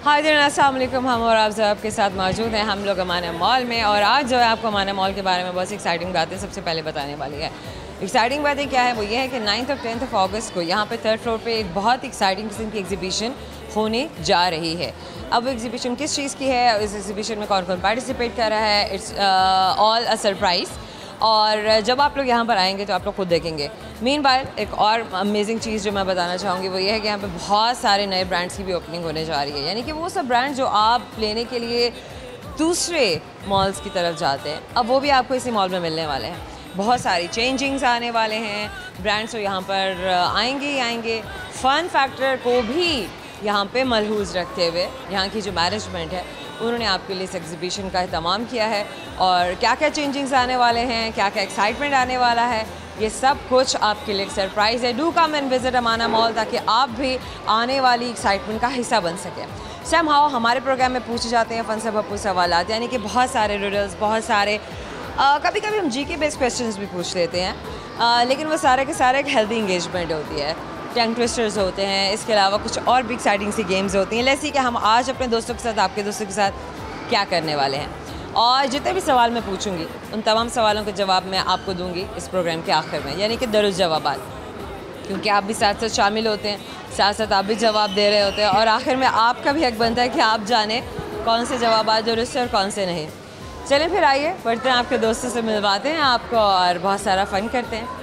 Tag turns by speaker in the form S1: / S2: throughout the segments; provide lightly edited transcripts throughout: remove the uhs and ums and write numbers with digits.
S1: Hi there, अस्सलाम वालेकुम। हम और आप सब के साथ मौजूद हैं हम लोग अमाना मॉल में, और आज जो है आपको अमाना मॉल के बारे में बहुत एक्साइटिंग बातें सबसे पहले बताने वाली है। एक्साइटिंग बातें क्या है, वो ये है कि 9th और 10th ऑफ अगस्त को यहाँ पे 3rd फ्लोर पे एक बहुत एक्साइटिंग किस्म की एग्जीबिशन होने जा रही है। अब वो एग्जीबिशन किस चीज़ की है, इस एग्जीबिशन में कौन कौन पार्टिसिपेट कर रहा है, इट्स ऑल अ सरप्राइज़। और जब आप लोग यहाँ पर आएंगे तो आप लोग खुद देखेंगे। मीनवाइल एक और अमेजिंग चीज़ जो मैं बताना चाहूँगी वो ये है कि यहाँ पे बहुत सारे नए ब्रांड्स की भी ओपनिंग होने जा रही है, यानी कि वो सब ब्रांड जो आप लेने के लिए दूसरे मॉल्स की तरफ जाते हैं, अब वो भी आपको इसी मॉल में मिलने वाले हैं। बहुत सारी चेंजिंग्स आने वाले हैं, ब्रांड्स तो यहाँ पर आएंगे ही आएंगे। फ़न फैक्टर को भी यहाँ पे मलहूज़ रखते हुए यहाँ की जो मैनेजमेंट है उन्होंने आपके लिए इस एग्जीबिशन का एहतमाम किया है, और क्या क्या चेंजिंग्स आने वाले हैं, क्या क्या एक्साइटमेंट आने वाला है, ये सब कुछ आपके लिए एक सरप्राइज़ है। Do come and visit Amana mall ताकि आप भी आने वाली एक्साइटमेंट का हिस्सा बन सकें। सम हाउ हमारे प्रोग्राम में पूछे जाते हैं फ़न से भरपूर सवालात, यानी कि बहुत सारे रिडल्स, बहुत सारे कभी कभी हम जीके बेस्ड क्वेश्चंस भी पूछ लेते हैं, लेकिन वो सारे के सारे एक हेल्दी इंगेजमेंट होती है। टंग ट्विस्टर्स होते हैं, इसके अलावा कुछ और भी एक्साइटिंग सी गेम्स होती हैं। जैसे कि हम आज अपने दोस्तों के साथ, आपके दोस्तों के साथ क्या करने वाले हैं, और जितने भी सवाल मैं पूछूंगी उन तमाम सवालों के जवाब मैं आपको दूंगी इस प्रोग्राम के आखिर में, यानी कि दरुज जवाबात, क्योंकि आप भी साथ साथ शामिल होते हैं, साथ साथ आप भी जवाब दे रहे होते हैं, और आखिर में आपका भी हक बनता है कि आप जाने कौन से जवाब दुरुस्त है और कौन से नहीं। चलें फिर आइए बढ़ते हैं, आपके दोस्तों से मिलवाते हैं आपको और बहुत सारा फ़न करते हैं।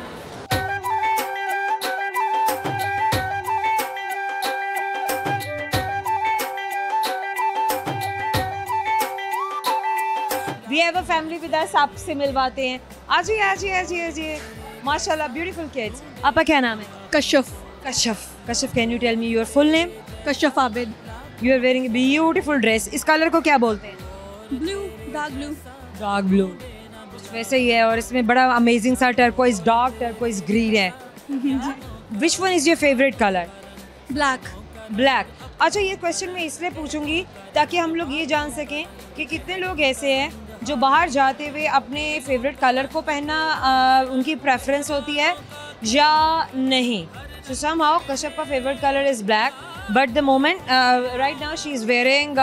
S1: We have a family with us, आपसे मिलवाते हैं। आजिए आजिए आजिए आजिए, माशाल्लाह ब्यूटीफुल किड्स। आपका क्या नाम है?
S2: Kashyaf.
S1: Kashyaf. Kashyaf, can you tell me your full name?
S2: Kashyaf Abid.
S1: You are wearing beautiful dress. इस कलर को क्या बोलते हैं?
S2: Blue, dark blue.
S1: Dark blue, वैसे ही है, और इसमें बड़ा अमेजिंग सा टर्कोइज, डार्क टर्कोइज ग्रीन है। Which one is your favourite colour?
S2: Black.
S1: Black. अच्छा, ये क्वेश्चन मैं इसलिए पूछूंगी ताकि हम लोग ये जान सकें कि कितने लोग ऐसे हैं जो बाहर जाते हुए अपने फेवरेट कलर को पहनना उनकी प्रेफरेंस होती है या नहीं। सो समहाउ कश्यप का favourite colour is black, but the moment right now she is wearing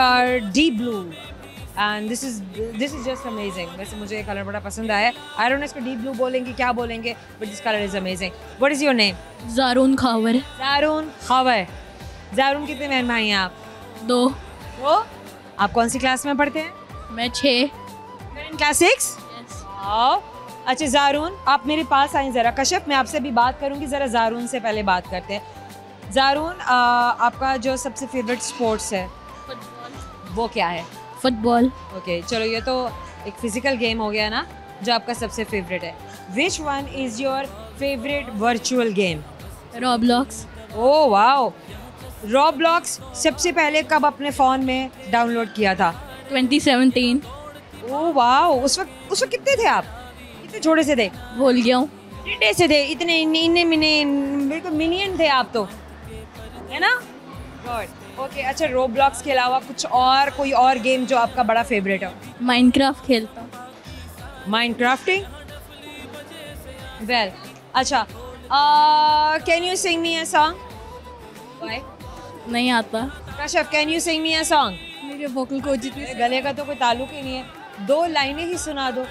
S1: deep blue, and this is just amazing. वैसे मुझे ये कलर बड़ा पसंद आया। आई डोंट नो इसको डीप ब्लू बोलेंगे क्या बोलेंगे, but this colour is amazing. What is your name?
S2: Zaroon Khawar.
S1: Zaroon Khawar. Zaroon, कितने बहन भाई हैं आप?
S2: 2।
S1: वो आप कौन सी क्लास में पढ़ते हैं?
S2: मैं 6।
S1: क्लास 6। अच्छा जारून, आप मेरे पास आए ज़रा। कश्यप, मैं आपसे भी बात करूंगी, ज़रा जारून से पहले बात करते हैं। जारून, आपका जो सबसे फेवरेट स्पोर्ट्स है वो क्या है?
S2: फुटबॉल।
S1: ओके, चलो ये तो एक फिजिकल गेम हो गया ना जो आपका सबसे फेवरेट है। Which one is your favourite virtual game?
S2: Roblox.
S1: Oh wow, Roblox सबसे पहले कब अपने फ़ोन में डाउनलोड किया था?
S2: 2017।
S1: ओह वाओ, उस वक्त कितने थे आप? कितने छोटे से थे?
S2: भूल गया हूँ।
S1: टिड्डे से थे, इतने इन्ने बिल्कुल मिनियन थे आप तो, है ना? गुड। ओके, अच्छा रोब्लॉक्स के अलावा कुछ और, कोई और गेम जो आपका बड़ा फेवरेट हो?
S2: माइनक्राफ्ट खेलता हूँ।
S1: माइनक्राफ्टिंग, वेल अच्छा। Can you sing me a song?
S2: नहीं आता।
S1: Kashyap, can you sing me a song?
S2: मेरे वोकल कोच जितने
S1: गले का तो कोई ताल्लुक ही नहीं है, 2 लाइनें ही सुना दो।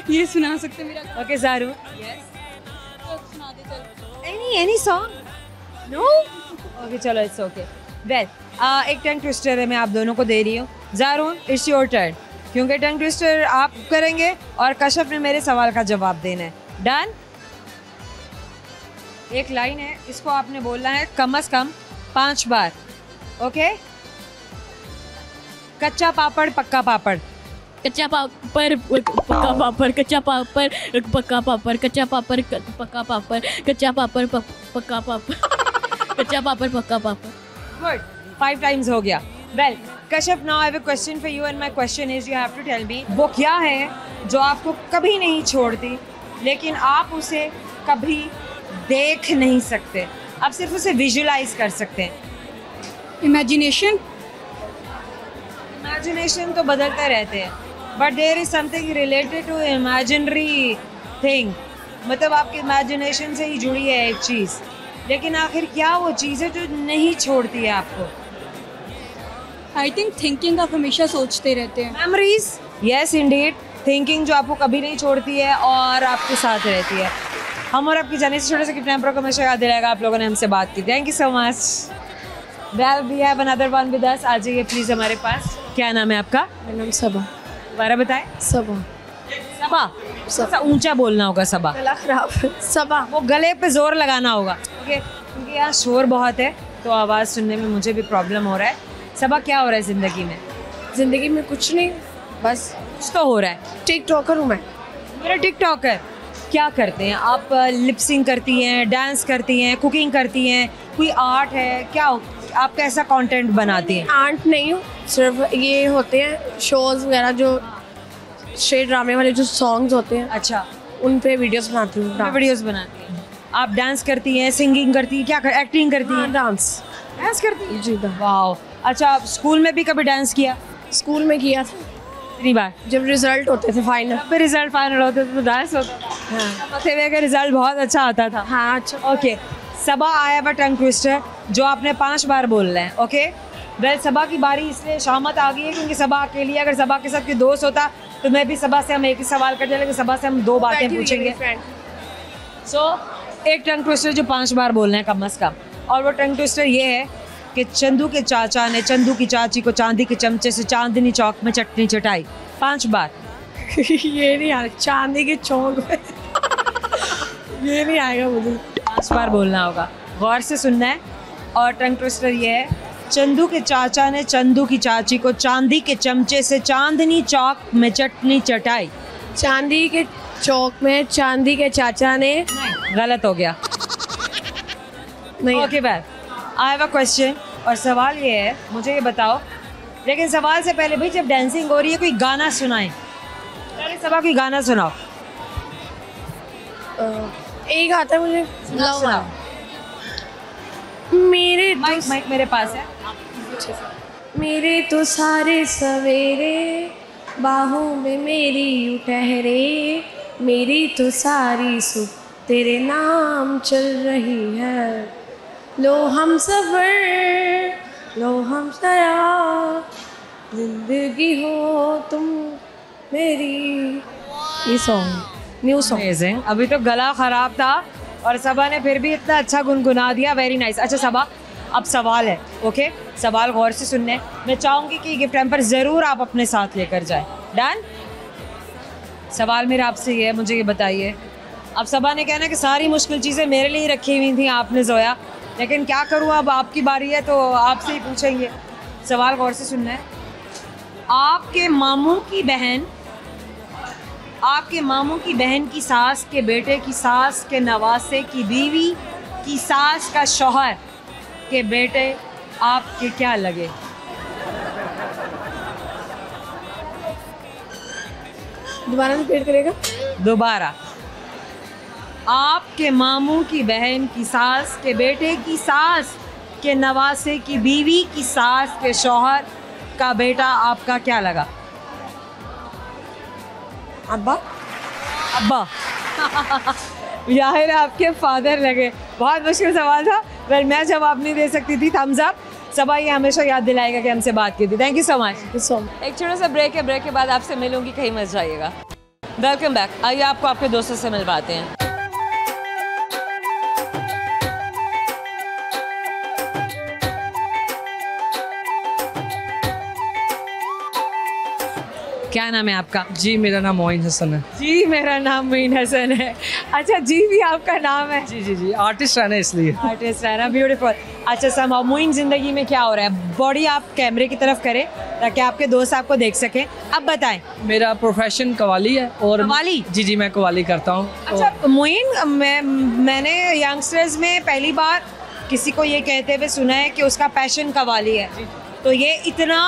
S2: ये सुना सकते मेरा।
S1: ओके ज़ारू,
S2: सुना दे चल।
S1: Any song? नो? ओके चलो, इट्स ओके। वेल, एक टंग ट्विस्टर है, मैं आप दोनों को दे रही हूँ। ज़ारून, इट्स योर टर्न, क्योंकि टंग ट्विस्टर आप करेंगे और कश्यप ने मेरे सवाल का जवाब देना है। डन? एक लाइन है, इसको आपने बोलना है कम से कम 5 बार। ओके? कच्चा पापड़ पक्का पापड़।
S2: कच्चा पापड़ पक्का पापड़, कच्चा पापड़ पक्का पापड़, कच्चा पापड़ पक्का पापड़, कच्चा पापड़ पक्का पापड़, कच्चा पापड़ पक्का पापड़।
S1: गुड, 5 टाइम्स हो गया। Well Kashyap, now I have a question for you, and my question is you have to tell me वो क्या है जो आपको कभी नहीं छोड़ती लेकिन आप उसे कभी देख नहीं सकते, आप सिर्फ उसे विजुलाइज कर सकते हैं।
S2: इमेजिनेशन।
S1: इमेजिनेशन तो बदलते रहते हैं, but there is something related to imaginary thing, मतलब आपकी इमेजिनेशन से ही जुड़ी है एक चीज़, लेकिन आखिर क्या वो चीज़ है जो नहीं छोड़ती है आपको?
S3: आई थिंक थिंकिंग आप हमेशा सोचते रहते हैं।
S1: मेमोरीज, यस इंडीड, थिंकिंग जो आपको कभी नहीं छोड़ती है और आपके साथ रहती है। हम और आपकी जाने से छोटे से गिफ्ट हैम्पर को हमेशा याद दिलाएगा आप लोगों ने हमसे बात की। Thank you so much. Well we have another one with us. आ जाइए प्लीज़ हमारे पास। क्या नाम है आपका?
S2: मेरा नाम सबा।
S1: दोबारा बताएं।
S2: सबा।
S1: सबा। सबा ऊंचा बोलना होगा। सबा
S2: गला खराब है। सबा।
S1: वो गले पे जोर लगाना होगा, ओके, क्योंकि यहाँ शोर बहुत है तो आवाज़ सुनने में मुझे भी प्रॉब्लम हो रहा है। सबा क्या हो रहा है ज़िंदगी में?
S2: ज़िंदगी में कुछ नहीं, बस
S1: कुछ तो हो रहा है।
S2: टिकटॉकर हूँ मैं।
S1: मेरा टिकटॉकर क्या करते हैं आप? लिपसिंग करती हैं, डांस करती हैं, कुकिंग करती हैं, कोई आर्ट है क्या? आप कैसा कंटेंट बनाती हैं?
S2: आर्ट नहीं हूँ, सिर्फ ये होते हैं शोज़ वगैरह, जो स्ट्रेट ड्रामे वाले जो सॉन्ग्स होते हैं,
S1: अच्छा,
S2: उन पे वीडियोस बनाती हूँ।
S1: वीडियोस बनाती हैं आप? डांस करती हैं, सिंगिंग करती हैं, क्या एक्टिंग करती हैं?
S2: डांस
S1: करती हैं
S2: जी।
S1: वाह। अच्छा, आप स्कूल में भी कभी डांस किया?
S2: स्कूल में किया था,
S1: कितनी बार?
S2: जब रिजल्ट होते थे फाइनल।
S1: जब भी रिजल्ट फाइनल होते थे तो डांस होता था।
S2: हाँ
S1: का रिजल्ट बहुत अच्छा आता था।
S2: हाँ अच्छा।
S1: ओके, सबा आया हुआ टंग ट्विस्टर जो आपने 5 बार बोलना है। ओके, वेल सबा की बारी इसलिए शामत आ गई है क्योंकि सबा अकेली है। अगर सबा के साथ कोई दोस्त होता तो मैं भी सबा से हम एक ही सवाल करते, लेकिन सबा से हम 2 बातें पूछेंगे। सो एक टंग ट्विस्टर जो 5 बार बोलना है कम अज़ कम, और वो टंग ट्विस्टर ये है कि चंदू के चाचा ने चंदू की चाची को चांदी के चमचे से चांदनी चौक में चटनी चटाई। 5 बार।
S2: ये नहीं आ रहा, चांदी के चौक में ये नहीं आएगा मुझे।
S1: 5 बार बोलना होगा, गौर से सुनना है। और टंग ट्विस्टर ये है, चंदू के चाचा ने चंदू की चाची को चांदी के चमचे से चांदनी चौक में चटनी चटाई।
S2: चांदी के चौक में चांदी के चाचा ने।
S1: गलत हो गया।
S2: नहीं।
S1: Okay well, I have a question, और सवाल ये है, मुझे ये बताओ, लेकिन सवाल से पहले भाई जब डांसिंग हो रही है कोई गाना सुनाएं। पहले सबा कोई गाना सुनाओ।
S2: एक आता है मुझे,
S1: सुनाओ।
S2: मेरे
S1: माइक मेरे पास है।
S2: मेरे तो सारे सवेरे बाहों में मेरी यूं ठहरे, मेरी तो सारी सुख तेरे नाम चल रही है। लो हम सबर, लो हम सया, जिंदगी हो तुम मेरी। ये सॉन्ग न्यू सॉन्ग।
S1: अमेजिंग। अभी तो गला ख़राब था और सबा ने फिर भी इतना अच्छा गुनगुना दिया। Very nice. अच्छा सबा, अब सवाल है, ओके, सवाल गौर से सुनने। मैं चाहूँगी कि गिफ्ट हैम्पर ज़रूर आप अपने साथ लेकर जाएं। डन? सवाल मेरा आपसे ये है, मुझे ये बताइए, अब सबा ने कहना कि सारी मुश्किल चीज़ें मेरे लिए रखी हुई थी आपने जोया, लेकिन क्या करूँ, अब आपकी बारी है तो आपसे ही पूछेंगे। सवाल गौर से सुनना है। आपके मामू की बहन की सास के बेटे की सास के नवासे की बीवी की सास का शौहर के बेटे आपके क्या लगे?
S2: दोबारा रिपीट करेगा?
S1: दोबारा। आपके मामू की बहन की सास के बेटे की सास के नवासे की बीवी की सास के शौहर का बेटा आपका क्या लगा?
S2: अब्बा।
S1: अब्बा। जाहिर है आपके फादर लगे। बहुत मुश्किल सवाल था, वेल मैं जवाब नहीं दे सकती थी। Thums up. सबा ये हमेशा याद दिलाएगा कि हमसे बात की थी। Thank you so much. एक छोटा सा ब्रेक है, ब्रेक के बाद आपसे मिलूंगी, कहीं मत जाइएगा। Welcome back. आइए आपको आपके दोस्तों से मिलवाते हैं। क्या नाम है आपका?
S4: जी मेरा नाम मोइन हसन है।
S1: जी मेरा नाम मोइन हसन है। अच्छा जी भी आपका नाम है?
S4: जी जी जी, आर्टिस्ट है ना इसलिए।
S1: आर्टिस्ट है ना, ब्यूटीफुल। अच्छा समा, मोइन ज़िंदगी में क्या हो रहा है? बॉडी आप कैमरे की तरफ करें ताकि आपके दोस्त आपको देख सकें। अब बताएं।
S4: मेरा प्रोफेशन कवाली है। और
S1: कवाली?
S4: जी जी, मैं कवाली करता हूँ।
S1: अच्छा मोइन, मैंने यंगस्टर्स में पहली बार किसी को ये कहते हुए सुना है कि उसका पैशन कवाली है। तो ये इतना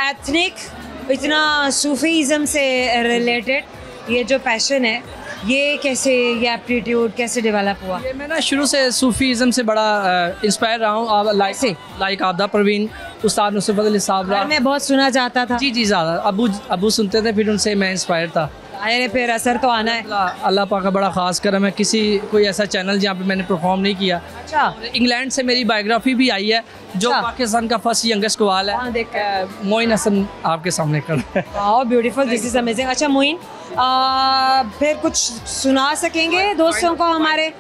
S1: एथनिक, इतना सूफीज़म से रिलेटेड ये जो पैशन है, ये कैसे, ये एप्टीट्यूड कैसे डेवलप हुआ?
S4: ये मैं ना शुरू से सूफीज़म से बड़ा इंस्पायर रहा हूँ। लाइक आबदा परवीन, उस्ताद नुसरत फजल साहब।
S1: मैं बहुत सुना चाहता था।
S4: जी जी, ज़्यादा अबू सुनते थे, फिर उनसे मैं इंस्पायर था।
S1: अरे फिर असर तो आना है।
S4: अल्लाह पाक का बड़ा ख़ास करम है, किसी कोई ऐसा चैनल जहाँ पे मैंने परफॉर्म नहीं किया।
S1: अच्छा,
S4: इंग्लैंड से मेरी बायोग्राफी भी आई है, जो
S1: अच्छा।
S4: पाकिस्तान का फर्स्ट यंगेस्ट कवाल है।
S1: हाँ, देख
S4: मोइन हसन आपके सामने खड़ा है।
S1: Wow beautiful, this is amazing. अच्छा मोइन, फिर कुछ सुना सकेंगे दोस्तों को हमारे?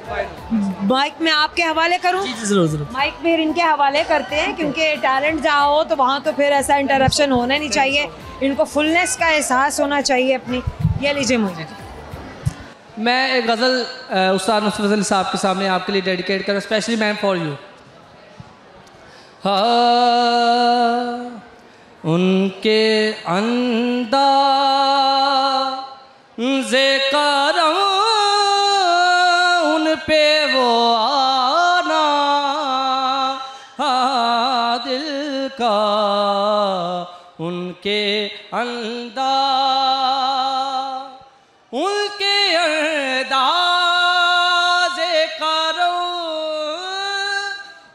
S1: माइक में आपके हवाले करूं?
S4: जी जरूर जरूर।
S1: माइक फिर इनके हवाले करते हैं, क्योंकि टैलेंट जहाँ हो तो वहाँ तो फिर ऐसा इंटरप्शन होना नहीं चाहिए, इनको फुलनेस का एहसास होना चाहिए अपनी। ये लीजिए मुझे।
S4: मैं एक गज़ल उस्ताद नुसरत फज़ल साहब के सामने आपके लिए डेडिकेट कर, स्पेशली मैम फॉर यू। उनके अंदाज़े करम उन पे वो आना दिल का, उनके उनके अंदाज़े करो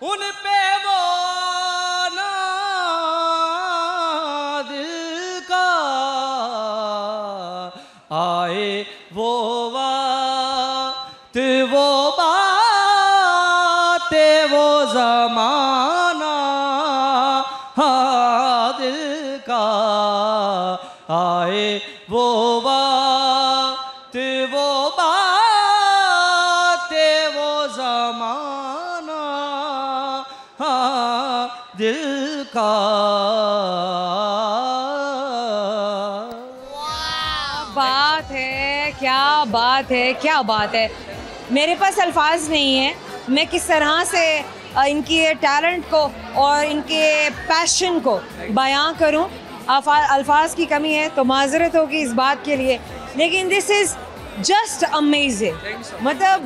S4: उन पे वो ना दिल का, आए वो वक्त वो बात वो ज़माना दिल का, आए वो वो बात वो ज़माना दिल का।
S1: बात है, क्या बात है, क्या बात है। मेरे पास अल्फाज नहीं है, मैं किस तरह से इनकी टैलेंट को और इनके पैशन को बयां करूं। अल्फाज की कमी है तो माजरत होगी इस बात के लिए, लेकिन दिस इज़ जस्ट अमेजिंग। मतलब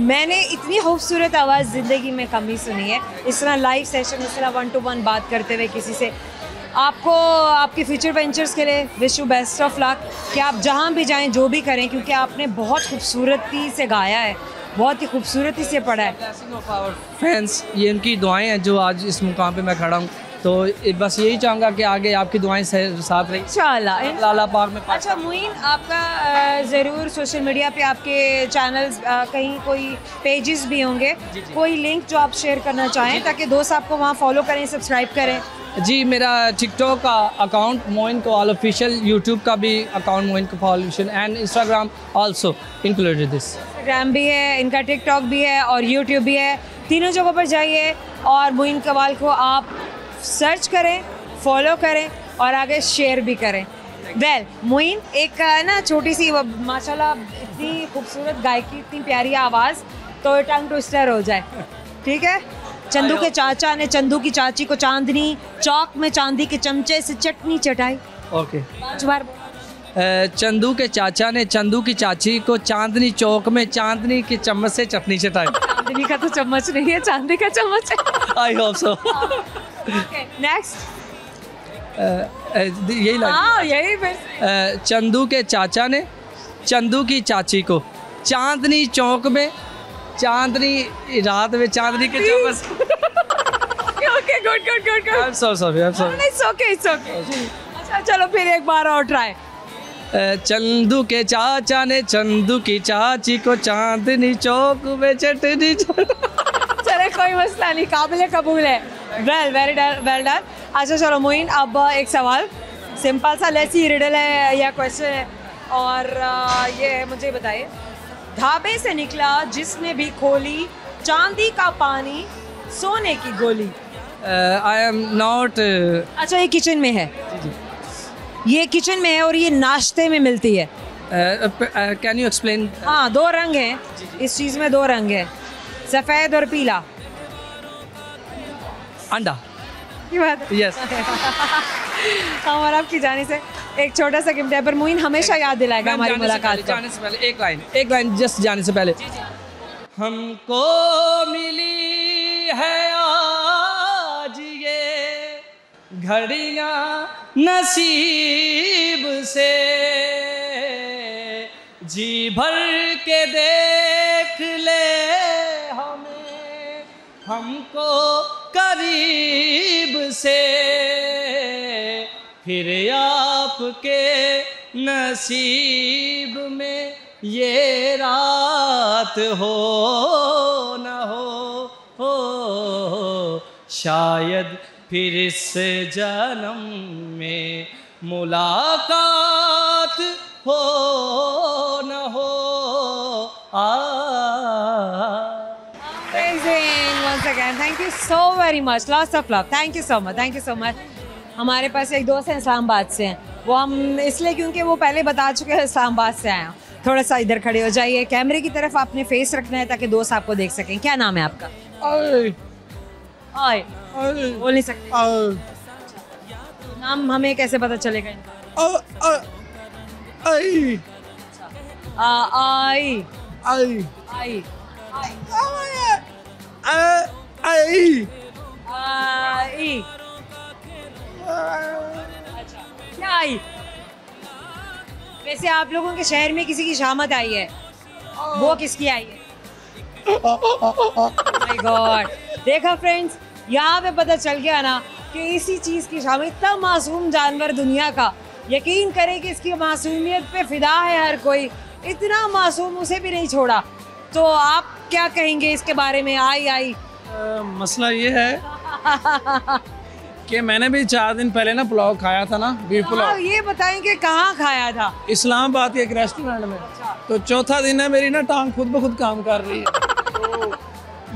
S1: मैंने इतनी खूबसूरत आवाज़ ज़िंदगी में कम ही सुनी है, इस तरह लाइव सेशन, इस तरह 1 to 1 बात करते हुए किसी से। आपको आपके फ्यूचर वेंचर्स के लिए wish you best of luck, कि आप जहाँ भी जाएं जो भी करें, क्योंकि आपने बहुत खूबसूरती से गाया है, बहुत ही खूबसूरती से पढ़ा है।
S4: फैंस, ये इनकी दुआएं हैं जो आज इस मुकाम पे मैं खड़ा हूँ, तो बस यही चाहूँगा कि आगे आपकी दुआएं साथ रही
S1: इंशाल्लाह।
S4: अल्लाह पाक में।
S1: अच्छा मुइन, आपका ज़रूर सोशल मीडिया पे आपके चैनल्स, कहीं कोई पेजेस भी होंगे, कोई लिंक जो आप शेयर करना चाहें ताकि दोस्त आपको वहाँ फॉलो करें, सब्सक्राइब करें?
S4: जी, मेरा टिकटॉक का account Moin Kawal official, YouTube का भी account Moin Kawal official, and Instagram also included this.
S1: Instagram भी है इनका, टिकटॉक भी है और यूट्यूब भी है, तीनों जगहों पर जाइए और मोइन कवाल को आप सर्च करें, फॉलो करें और आगे शेयर भी करें। वेल मोइन, एक ना छोटी सी, माशाल्लाह इतनी खूबसूरत गायकी, इतनी प्यारी आवाज़, तो टंग ट्विस्टर हो जाए, ठीक है? चंदू के चाचा ने चंदू की चाची को चांदनी चौक में चांदी के चमचे से चटनी चटाई।
S4: ओके,
S1: 5 बार।
S4: चंदू के चाचा ने चंदू की चाची को चांदनी चौक में चांदनी के चम्मच से चटनी चटाई।
S1: चांदनी का तो चम्मच नहीं है, चांदी का चम्मच है।
S4: I hope so.
S1: नेक्स्ट,
S4: यही
S1: हाँ यही फिर।
S4: चंदू के चाचा ने चंदू की चाची को चांदनी चौक में चांदनी रात में चांदनी के चम्मच।
S1: Okay, good good good good.
S4: I am so sorry, I am sorry.
S1: It's okay, it's okay. अच्छा चलो फिर एक बार और ट्राई।
S4: चंदू के चाचा ने चंदू की चाची को चांदनी चौक में चटनी
S1: चले कोई मसला नहीं, काबिल कबूल है। Well, very well done. अच्छा चलो मोइन, अब एक सवाल, सिंपल सा लेसी रिडल है या क्वेश्चन है, और ये है, मुझे बताइए, ढाबे से निकला जिसने भी खोली चांदी का पानी सोने की गोली।
S4: I am not.
S1: अच्छा, ये किचन में है, ये किचन में है और ये नाश्ते में मिलती है।
S4: Can you explain?
S1: हाँ, 2 रंग हैं इस चीज़ में, 2 रंग हैं, सफ़ेद और पीला।
S4: अंडा।
S1: ये बात
S4: यस।
S1: और आपकी जाने से एक छोटा सा गिफ्ट है, पर मोइन हमेशा याद दिलाएगा हमारी मुलाकात को।
S4: जाने से पहले एक लाइन जस्ट जाने से पहले। हमको मिली है आज ये घड़ियां नसीब से, जी भर के देख ले हमें हमको करीब से, फिर आपके नसीब में ये रात हो न हो शायद फिर इस जन्म में मुलाकात हो न हो
S1: Amazing once again. Thank you so very much. Lots of love. Thank you so much. Thank you so much. हमारे पास एक दोस्त हैं इस्लामाबाद से हैं, वो हम इसलिए क्योंकि वो पहले बता चुके हैं इस्लामाबाद से आए हैं। थोड़ा सा इधर खड़े हो जाइए, कैमरे की तरफ आपने फेस रखना है ताकि दोस्त आपको देख सकें। क्या नाम है आपका? आय बोल नहीं सकते नाम, हमें कैसे पता चलेगा इनका? आई आई आई आई आई अच्छा क्या आई? वैसे आप लोगों के शहर में किसी की शामत आई है, वो किसकी आई है? माय गॉड, देखा फ्रेंड्स, यहाँ पे पता चल गया ना कि इसी चीज की शामत। इतना मासूम जानवर दुनिया का, यकीन करें कि इसकी मासूमियत पे फिदा है हर कोई, इतना मासूम, उसे भी नहीं छोड़ा। तो आप क्या कहेंगे इसके बारे में? आई
S5: मसला ये है कि मैंने भी 4 दिन पहले ना पुलाव खाया था ना, बीफ पुलाव।
S1: ये बताएं कि कहाँ खाया था?
S5: इस्लामाबाद के एक रेस्टोरेंट में। तो चौथा दिन है, मेरी ना टांग खुद ब खुद काम कर रही है। तो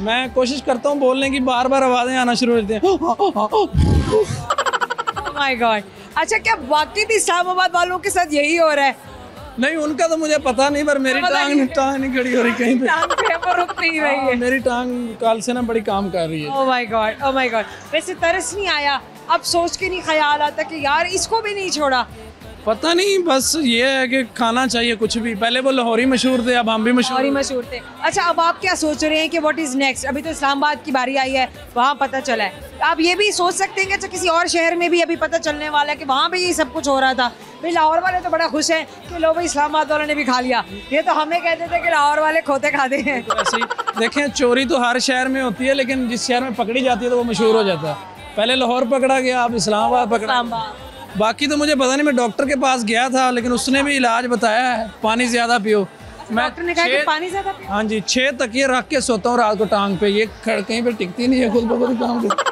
S5: मैं कोशिश करता हूँ बोलने की, बार बार आवाज़ें आना शुरू हो जाती हैं।
S1: Oh my God. अच्छा, क्या वाकई इस्लामाबाद वालों के साथ यही हो रहा है?
S5: नहीं, उनका तो मुझे पता नहीं, पर मेरी टांग नहीं खड़ी हो रही कहीं पे।
S1: टांग पे वो रुक नहीं रही है।
S5: मेरी टांग कल से ना बड़ी काम कर रही है।
S1: Oh my God, oh my God. वैसे तरस नहीं आया? अब सोच के नहीं ख्याल आता कि यार इसको भी नहीं छोड़ा?
S5: पता नहीं, बस ये है कि खाना चाहिए कुछ भी। पहले वो लाहौरी मशहूर थे, अब हम भी
S1: मशहूर थे। अच्छा, अब आप क्या सोच रहे हैं कि व्हाट इज नेक्स्ट? अभी तो इस्लामाबाद की बारी आई है, वहाँ पता चला है। आप ये भी सोच सकते हैं कि अच्छा किसी और शहर में भी अभी पता चलने वाला है कि वहाँ भी ये सब कुछ हो रहा था। भाई लाहौर वाले तो बड़ा खुश हैं कि लो भाई इस्लामाबाद वालों ने भी खा लिया। ये तो हमें कहते थे कि लाहौर वाले खोते खाते हैं।
S5: देखें, चोरी तो हर शहर में होती है, लेकिन जिस शहर में पकड़ी जाती है तो वो मशहूर हो जाता है। पहले लाहौर पकड़ा गया, अब इस्लामाबाद पकड़ा। बाकी तो मुझे पता नहीं, मैं डॉक्टर के पास गया था, लेकिन उसने भी इलाज बताया है, पानी ज्यादा पियो।
S1: डॉक्टर ने कहा कि पानी ज्यादा पियो?
S5: हाँ जी, 6 तकिए रख के सोता हूँ रात को टांग पे, ये कहीं पे टिकती नहीं है, खुद ब खुद काम करती।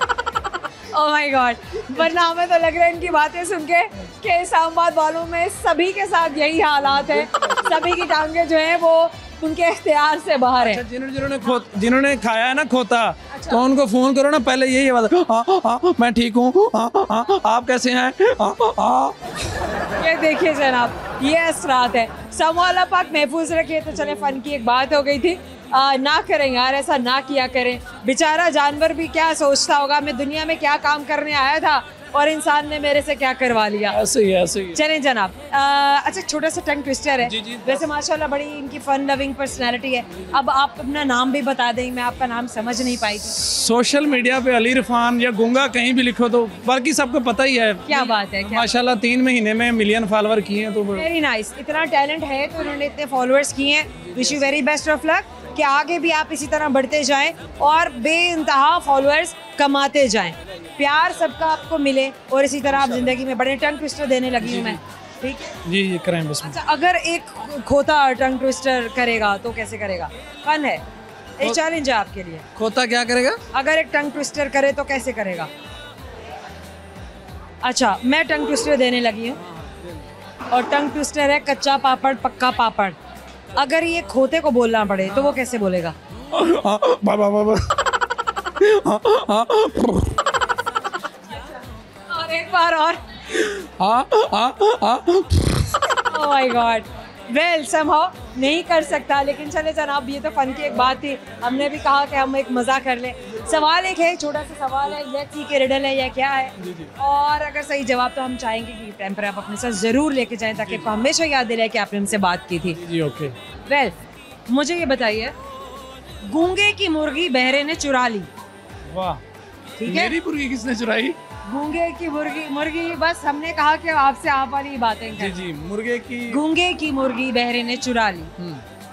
S1: ओह माय गॉड, वरना हमें तो लग रहा है इनकी बातें सुन के कि इस्लामाबाद वालों में सभी के साथ यही हालात है। सभी की टांगे जो है वो उनके इख्तियार से बाहर है।
S5: अच्छा, जिन्होंने खाया है ना खोता, अच्छा, तो उनको फोन करो ना, पहले यही आवाज, हाँ मैं ठीक हूँ, हाँ आप कैसे हैं, हाँ।
S1: ये देखिए जनाब, ये असरात है। समाला पाक महफूज रखिए। तो चले, फन की एक बात हो गई थी, ना करें यार, ऐसा ना किया करें। बेचारा जानवर भी क्या सोचता होगा, मैं दुनिया में क्या काम करने आया था और इंसान ने मेरे से क्या करवा लिया।
S5: ऐसे ही
S1: चलें जनाब। अच्छा, छोटा सा टंग ट्विस्टर है। जी। वैसे माशाल्लाह बड़ी इनकी फन लविंग पर्सनालिटी है। अब आप अपना नाम भी बता दें, मैं आपका नाम समझ नहीं पाई थी।
S5: सोशल मीडिया पे अली इरफान या गुंगा कहीं भी लिखो तो बाकी सबको पता ही है।
S1: क्या बात है,
S5: माशाल्लाह 3 महीने में मिलियन फॉलोवर किए हैं। तो
S1: वेरी नाइस, इतना टैलेंट है तो उन्होंने इतने फॉलोअर्स किए हैं। Wish you very best of luck कि आगे भी आप इसी तरह बढ़ते जाएं और बेइंतहा फॉलोअर्स कमाते जाएं। प्यार सबका आपको मिले और इसी तरह आप जिंदगी में बड़े। टंग ट्विस्टर देने लगी हूँ मैं, ठीक है
S5: जी, ये करें बस।
S1: अच्छा, अगर एक खोता टंग ट्विस्टर करेगा तो कैसे करेगा? फन है, एक चैलेंज है आपके लिए।
S5: खोता क्या करेगा?
S1: अगर एक टंग ट्विस्टर करे तो कैसे करेगा? अच्छा, मैं टंग ट्विस्टर देने लगी हूँ और टंग ट्विस्टर है कच्चा पापड़ पक्का पापड़। अगर ये खोते को बोलना पड़े तो वो कैसे बोलेगा? और एक बार और। Oh my God, well somehow नहीं कर सकता, लेकिन चले जनाब, ये तो फन की एक बात थी। हमने भी कहा कि हम एक मजा कर लें। सवाल एक है, छोटा सा सवाल है, ये टी के रिडल है या क्या है? और अगर सही जवाब तो हम चाहेंगे कि टाइम पर आप अपने साथ जरूर लेके जाएं ताकि आपको हमेशा याद दिलाए कि आपने हमसे बात की थी।
S5: जी ओके।
S1: वेल, मुझे ये बताइए, गूंगे की मुर्गी बहरे ने चुरा ली।
S5: वाह,
S1: ठीक है।
S5: मेरी मुर्गी किसने चुराई?
S1: गूंगे की मुर्गी बस हमने कहा कि आपसे आप वाली बातें कर।
S5: जी, मुर्गे की।
S1: गूंगे की मुर्गी बहरे ने चुरा ली,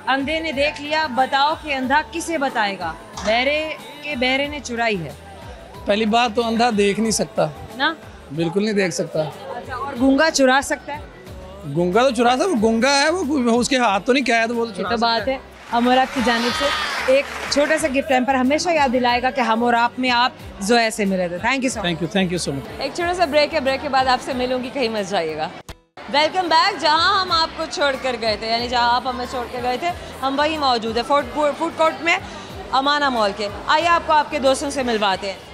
S1: अंधे ने देख लिया, बताओ कि अंधा किसे बताएगा? बहरे ने चुराई है।
S5: पहली बात तो अंधा देख नहीं सकता
S1: ना,
S5: बिल्कुल नहीं देख सकता।
S1: अच्छा, और गूंगा चुरा सकता है?
S5: गुंगा तो चुरा वो गुंगा है, वो उसके हाथ तो नहीं क्या है, तो वो तो
S1: ये
S5: चुरा
S1: तो बात है। हम और आपकी जानिब से एक छोटा सा गिफ्ट पर हमेशा याद दिलाएगा कि हम और आप में आप जोया से मिले थे। Thank you so much.
S5: Thank you so much.
S1: एक छोटा सा ब्रेक है, ब्रेक के बाद आपसे मिलूंगी, कहीं मत जाइएगा। Welcome back. जहां हम आपको छोड़ कर गए थे, यानी जहां आप हमें छोड़ कर गए थे, हम वहीं मौजूद है फूड कोर्ट में अमाना मॉल के। आइए आपको आपके दोस्तों से मिलवाते हैं।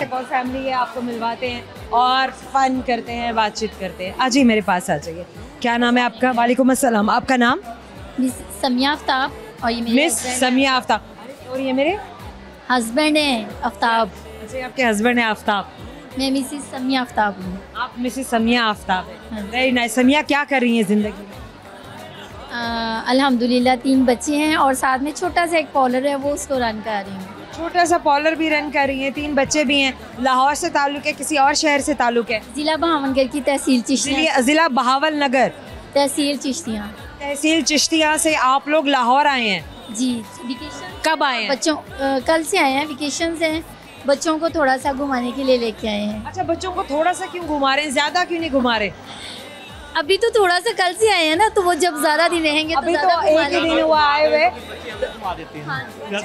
S1: बहुत फैमिली है, आपको मिलवाते हैं और फन करते हैं, बातचीत करते हैं। आज ही मेरे पास आ जाइए। क्या नाम है आपका? वालेकुम अस्सलाम। आपका नाम?
S2: मिस समिया आफ्ताब। और ये मेरे
S1: मिस समिया आफ्ताब। और ये मेरे
S2: हस्बैंड हैं आफ्ताब।
S1: अच्छा, आपके हस्बैंड है आफ्ताब।
S2: मैं मिसिस समिया आफ्ताब हूँ।
S1: आप मिसेस समिया आफ्ताब
S2: हाँ।
S1: है। Very nice. समिया क्या कर रही हैं ज़िंदगी में?
S2: अल्हम्दुलिल्लाह 3 बच्चे हैं और साथ में छोटा सा एक पॉलर है, वो उसको रन कर रही हूँ।
S1: छोटा सा पॉलर भी रन कर रही हैं, 3 बच्चे भी हैं। लाहौर से ताल्लुक है, किसी और शहर से ताल्लुक है?
S2: जिला बहावलनगर की तहसील चिश्तियाँ।
S1: जिला बहावल नगर,
S2: तहसील चिश्तियाँ।
S1: तहसील चिश्तियाँ से आप लोग लाहौर आए हैं?
S2: जी। वेकेशन
S1: कब आए हैं?
S2: बच्चों कल से आए हैं, वेकेशन से हैं। बच्चों को थोड़ा सा घुमाने के लिए लेके आए हैं।
S1: अच्छा, बच्चों को थोड़ा सा क्यों घुमा रहे हैं, ज्यादा क्यों नहीं घुमा रहे?
S2: अभी तो थोड़ा सा कल से आए हैं ना, तो वो जब ज्यादा दिन रहेंगे
S1: अभी
S2: तो
S1: तो
S2: ज्यादा घुमा
S1: एक ही
S2: लेंगे।
S1: दिन हुआ आए हुए।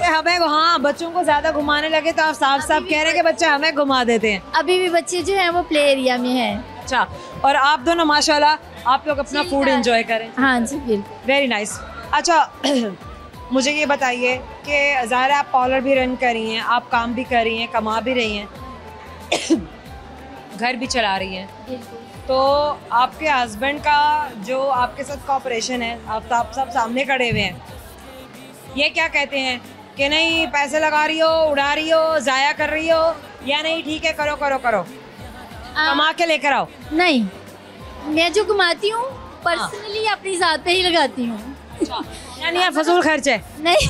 S1: हमें हाँ, बच्चों को ज्यादा घुमाने लगे तो आप साफ साफ कह रहे हैं कि बच्चे हमें घुमा देते हैं।
S2: अभी भी बच्चे जो हैं वो प्ले एरिया में हैं।
S1: अच्छा, और आप दोनों माशाल्लाह आप लोग अपना फूड एंजॉय करें।
S2: हाँ जी बिल्कुल।
S1: Very nice. अच्छा मुझे ये बताइए कि ज़ाहिर है आप पार्लर भी रन कर रही हैं, आप काम भी कर रही हैं, कमा भी रही हैं, घर भी चला रही हैं,
S2: बिल्कुल।
S1: तो आपके हस्बैंड का जो आपके साथ कॉपरेशन है, आप सब सामने खड़े हुए हैं, ये क्या कहते हैं कि नहीं पैसे लगा रही हो, उड़ा रही हो, ज़ाया कर रही हो, या नहीं ठीक है करो करो करो, कमा के लेकर आओ?
S2: नहीं, मैं जो कमाती हूँ पर्सनली अपनी ज़ात पे ही लगाती हूँ।
S1: यानी यार फजूल खर्च है?
S2: नहीं,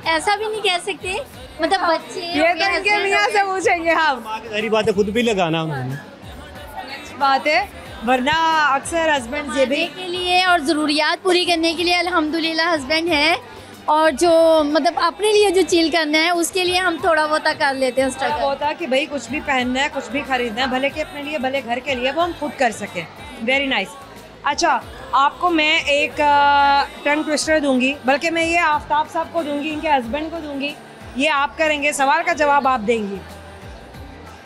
S2: ऐसा भी नहीं कह सकते, मतलब बच्चे
S1: ये तो इनके मियाँ से पूछेंगे हम।
S6: सारी बातें खुद भी लगाना उन्होंने।
S1: बात है, वरना अक्सर हस्बैंड ये भी
S2: के लिए और ज़रूरियात पूरी करने के लिए अल्हम्दुलिल्लाह हस्बैंड है, और जो मतलब अपने लिए जो चिल करना है उसके लिए हम थोड़ा बहुत कर लेते हैं स्ट्रगल।
S1: होता है कि भाई कुछ भी पहनना है, कुछ भी खरीदना है, भले कि अपने लिए भले घर के लिए, वो हम खुद कर सकें। Very nice. अच्छा, आपको मैं एक टंग ट्विस्टर दूंगी, बल्कि मैं ये आफ्ताब साहब को दूंगी, इनके हस्बैंड को दूंगी, ये आप करेंगे, सवाल का जवाब आप देंगी।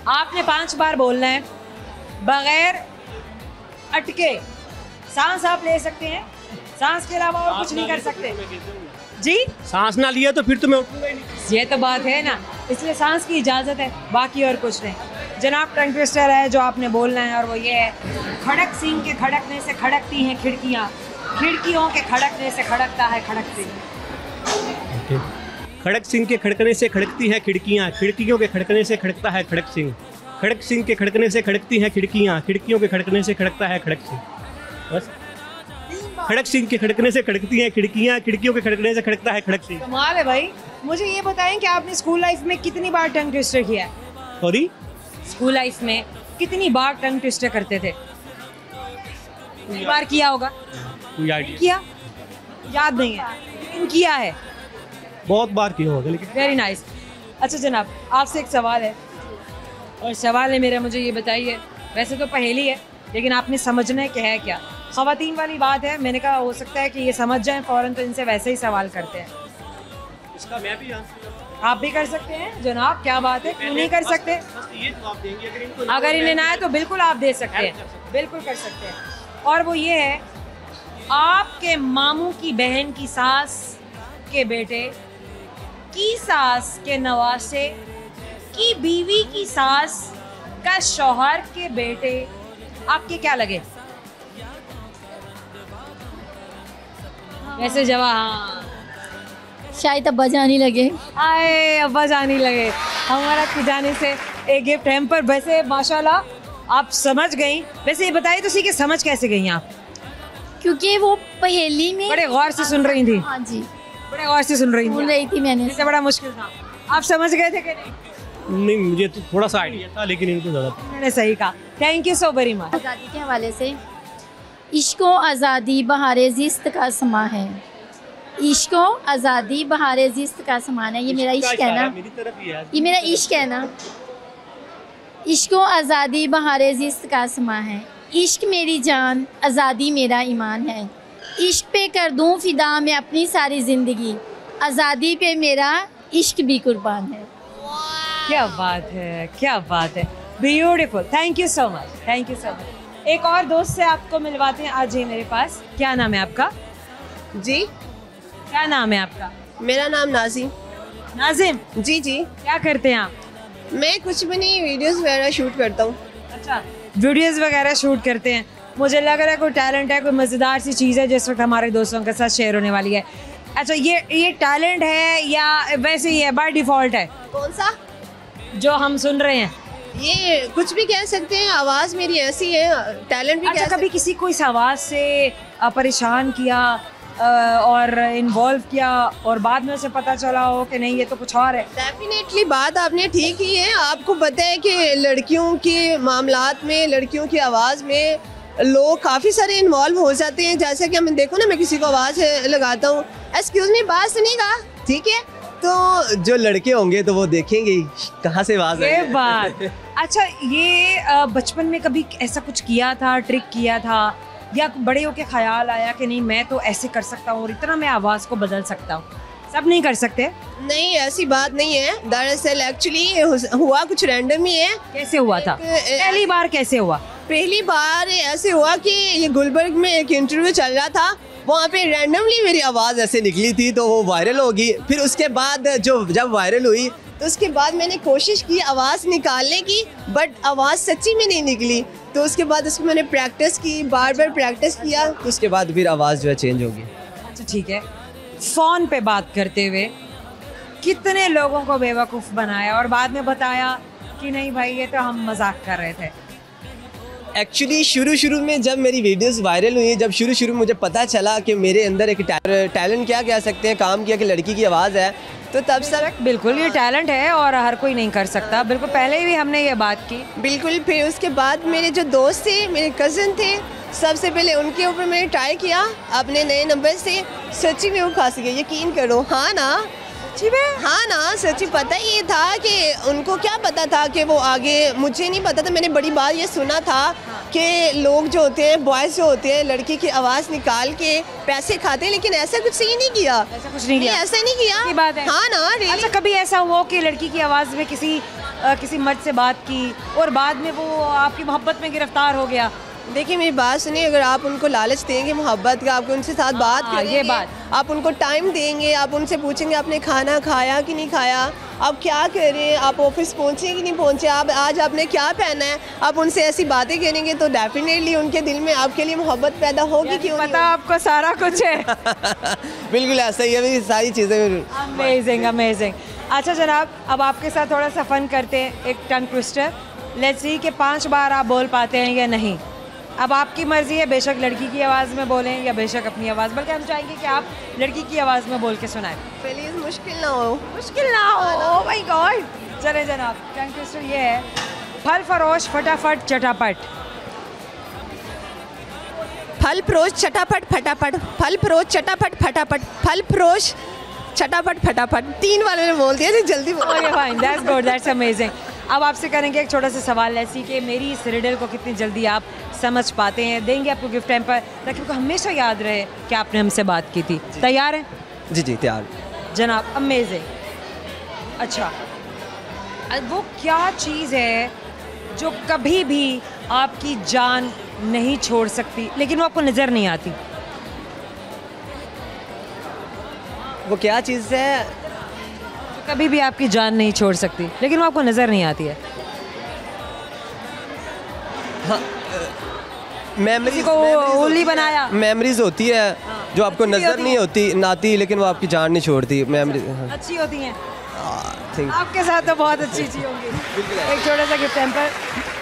S1: आपने 5 बार बोलना है बगैर अटके। सांस आप ले सकते हैं, सांस के अलावा और कुछ नहीं कर सकते जी।
S6: सांस ना लिया तो फिर तो मैं उठूंगा ही नहीं।
S1: ये तो बात है ना, इसलिए सांस की इजाज़त है, बाकी और कुछ नहीं। जनाब टंग ट्विस्टर है जो आपने बोलना है, और वो ये है, खड़क सिंह के खड़कने से खड़कती हैं खिड़कियाँ, खिड़कियों के खड़कने से खड़कता है खड़क सिंह।
S6: खड़क सिंह के खड़कने से खड़कती हैं खिड़कियाँ, खिड़कियों के खड़कने से खड़कता है खड़क सिंह। खड़क सिंह के खड़कने से खड़कती हैं खिड़कियाँ, खिड़कियों के खड़कने से खड़कता है खड़क सिंह। बस। खड़क सिंह के खड़कने से खड़कती हैं खिड़कियाँ, खिड़कियों के खड़कने से खड़कता है खड़क सिंह।
S1: कमाल है भाई। मुझे ये बताएं कि आपने स्कूल लाइफ में कितनी बार टंग ट्विस्टर किया है?
S6: सॉरी,
S1: स्कूल लाइफ में कितनी बार टंग ट्विस्टर करते थे? कितनी बार किया होगा?
S6: कोई आइडिया?
S1: किया? याद नहीं है, लेकिन किया है।
S6: बहुत बार किया होगा लेकिन।
S1: Very nice. अच्छा जनाब, आपसे एक सवाल है, और सवाल है मेरा, मुझे ये बताइए, वैसे तो पहेली है लेकिन आपने समझना है कि है क्या। ख़वातीन वाली बात है, मैंने कहा हो सकता है कि ये समझ जाएं फ़ौरन, तो इनसे वैसे ही सवाल करते हैं।
S6: इसका मैं भी आंसर
S1: आप भी कर सकते हैं जनाब, क्या बात है, क्यों नहीं कर सकते?
S6: ये जवाब देंगे अगर इनको
S1: अगर इन्हें ना आए तो बिल्कुल आप दे सकते हैं, बिल्कुल कर सकते हैं। और वो ये है, आपके मामू की बहन की सास के बेटे की सास के नवासे की बीवी की सास का शौहर के बेटे, आपके क्या लगे? वैसे जवाब हाँ,
S2: शायद अब्बा जाने लगे।
S1: आए अब्बा जाने लगे। हमारा की जाने से एक गिफ्ट है पर। वैसे माशाल्लाह आप समझ गई। वैसे ये बताइए तो सीखे समझ कैसे गई आप?
S2: क्योंकि वो पहेली में
S1: बड़े गौर से सुन रही थी।
S2: हाँ जी,
S1: बड़े गौर से सुन रही
S2: सुन
S1: थी।
S2: रही थी मैंने।
S1: इससे बड़ा मुश्किल था। आप समझ गए थे कि नहीं?
S6: नहीं, मुझे तो थोड़ा सा आइडिया था लेकिन इनको ज़्यादा।
S1: उन्होंने सही कहा। Thank you so very much.
S2: आज़ादी के हवाले से, इश्को आज़ादी बहारे ज़िस्त का समा है,
S7: इश्को आज़ादी बहार ज़िस्त का समान है। ये मेरा इश्क है ना,
S6: मेरी तरफ ही है।
S7: ये मेरा इश्क है ना। इश्को आज़ादी बहार ज़िस्त का समा है, इश्क मेरी जान आज़ादी मेरा ईमान है। इश्क पे कर दूं फिदा मैं अपनी सारी ज़िंदगी, आज़ादी पे मेरा इश्क भी कुर्बान है।
S1: क्या बात है, क्या बात है, beautiful. Thank you so much, thank you so much. एक और दोस्त से आपको मिलवाते हैं, आज ही मेरे पास। क्या नाम है आपका?
S8: जी,
S1: क्या नाम है आपका?
S8: मेरा नाम नाज़िम।
S1: नाजिम,
S8: जी जी,
S1: क्या करते हैं आप?
S8: मैं कुछ भी नहीं, वीडियोस वगैरह शूट करता हूँ।
S1: अच्छा, वीडियोस वगैरह शूट करते हैं। मुझे लग रहा है कोई टैलेंट है, कोई मज़ेदार सी चीज़ है जिस वक्त हमारे दोस्तों के साथ शेयर होने वाली है। अच्छा, ये टैलेंट है या वैसे ही है, बाय डिफ़ॉल्ट है
S8: कौन सा?
S1: जो हम सुन रहे हैं?
S8: ये कुछ भी कह सकते हैं, आवाज़ मेरी ऐसी है, टैलेंट भी
S1: अच्छा,
S8: कह
S1: कभी किसी को इस आवाज़ से परेशान किया और इन्वॉल्व किया और बाद में उसे पता चला हो कि नहीं ये तो कुछ और है?
S8: डेफिनेटली बात आपने ठीक ही है। आपको पता है कि लड़कियों के मामलात में, लड़कियों की आवाज़ में लोग काफ़ी सारे इन्वॉल्व हो जाते हैं। जैसे कि मैं देखो ना, मैं किसी को आवाज़ लगाता हूँ, एक्सक्यूज़ मी, बात सुनिएगा, ठीक है, तो जो लड़के होंगे तो वो देखेंगे कहाँ से आवाज़
S1: ये
S8: है।
S1: बात। अच्छा, ये बचपन में कभी ऐसा कुछ किया था, ट्रिक किया था, या बड़े होके ख्याल आया कि नहीं मैं तो ऐसे कर सकता हूँ और इतना मैं आवाज़ को बदल सकता हूँ? सब नहीं कर सकते।
S8: नहीं, ऐसी बात नहीं है। दरअसल एक्चुअली हुआ कुछ रैंडम ही है।
S1: कैसे हुआ था? पहली बार कैसे हुआ?
S8: पहली बार ऐसे हुआ कि ये गुलबर्ग में एक इंटरव्यू चल रहा था, वहाँ पे रैंडमली मेरी आवाज़ ऐसे निकली थी तो वो वायरल होगी। फिर उसके बाद जब वायरल हुई तो उसके बाद मैंने कोशिश की आवाज़ निकालने की, बट आवाज़ सच्ची में नहीं निकली। तो उसके बाद उसको मैंने प्रैक्टिस की, बार बार प्रैक्टिस किया, तो उसके बाद फिर आवाज़ जो है चेंज होगी।
S1: अच्छा, ठीक है। फ़ोन पे बात करते हुए कितने लोगों को बेवकूफ़ बनाया और बाद में बताया कि नहीं भाई ये तो हम मजाक कर रहे थे?
S8: एक्चुअली शुरू में जब मेरी वीडियोस वायरल हुई, जब शुरू में मुझे पता चला कि मेरे अंदर एक टैलेंट क्या कह सकते हैं, काम किया कि लड़की की आवाज़ है, तो तब से
S1: बिल्कुल ये टैलेंट है और हर कोई नहीं कर सकता। बिल्कुल, पहले भी हमने ये बात की।
S8: बिल्कुल। फिर उसके बाद मेरे जो दोस्त थे, मेरे कज़न थे, सबसे पहले उनके ऊपर मैंने ट्राई किया अपने नए नंबर से। सच्ची में वो फंस गए, यकीन करो। हाँ ना, सच्ची में? हाँ ना, सच्ची। पता ये था कि उनको क्या पता था कि वो आगे, मुझे नहीं पता था। मैंने बड़ी बार ये सुना था कि लोग जो होते हैं, बॉयज़ जो होते हैं, लड़की की आवाज़ निकाल के पैसे खाते हैं, लेकिन ऐसा कुछ सही नहीं किया।
S1: ऐसा कुछ नहीं किया?
S8: ऐसा नहीं किया।
S1: ये बात है।
S8: हाँ ना, really?
S1: अच्छा, कभी ऐसा हुआ कि लड़की की आवाज़ में किसी मर्द से बात की और बाद में वो आपकी मोहब्बत में गिरफ्तार हो गया?
S8: देखिए, मेरी बात सुनिए, अगर आप उनको लालच देंगे मोहब्बत का, आपको उनसे साथ बात करेंगे,
S1: ये बात,
S8: आप उनको टाइम देंगे, आप उनसे पूछेंगे आपने खाना खाया कि नहीं खाया, आप क्या करें, आप ऑफिस पहुँचे कि नहीं पहुँचे, आप आज आपने क्या पहना है, आप उनसे ऐसी बातें करेंगे तो डेफिनेटली उनके दिल में आपके लिए मोहब्बत पैदा होगी। क्यों
S1: पता आपको सारा कुछ है।
S8: बिल्कुल ऐसा ही है, सारी चीज़ें।
S1: Amazing, amazing. अच्छा जनाब, अब आपके साथ थोड़ा सा फन करते हैं, एक टंग ट्विस्टर। लेट्स सी कि 5 बार आप बोल पाते हैं या नहीं। अब आपकी मर्ज़ी है, बेशक लड़की की आवाज़ में बोलें या बेशक अपनी आवाज़, बल्कि हम चाहेंगे कि आप लड़की की आवाज़ में बोल के सुनाएं।
S8: प्लीज़ मुश्किल ना हो।
S1: मुश्किल ना हो, ओह माय गॉड। चले जनाब, टंग ट्विस्टर ये है, फल फरोश फटाफट चटापट।
S8: फल फरोश चटापट फटाफट, फल फरोश चटापट फटाफट, फल फरोश चटापट फटाफट। 3 बार मैंने बोल दिया, जल्दी बोलो।
S1: Okay fine, that's good, that's amazing. अब आपसे करेंगे एक छोटा सा सवाल, ऐसी कि मेरी इस रिडल को कितनी जल्दी आप समझ पाते हैं। देंगे आपको गिफ्ट टाइम पर, ताकि आपको हमेशा याद रहे कि आपने हमसे बात की थी। तैयार हैं?
S8: जी जी, तैयार
S1: जनाब, अमेजिंग। अच्छा, वो क्या चीज़ है जो कभी भी आपकी जान नहीं छोड़ सकती लेकिन वो आपको नज़र नहीं आती?
S8: वो क्या चीज़ है?
S1: कभी भी आपकी जान नहीं छोड़ सकती लेकिन वो आपको नज़र नहीं आती है।
S8: हाँ, मेमोरीज
S1: को उल्ली बनाया।
S8: मेमोरीज होती है जो आपको नज़र नहीं होती नाती, लेकिन वो आपकी जान नहीं छोड़ती। मेमोरीज
S1: अच्छी होती हैं।
S8: थिंक
S1: आपके साथ तो बहुत अच्छी होंगी। एक छोटा सा गिफ्ट टेम्पर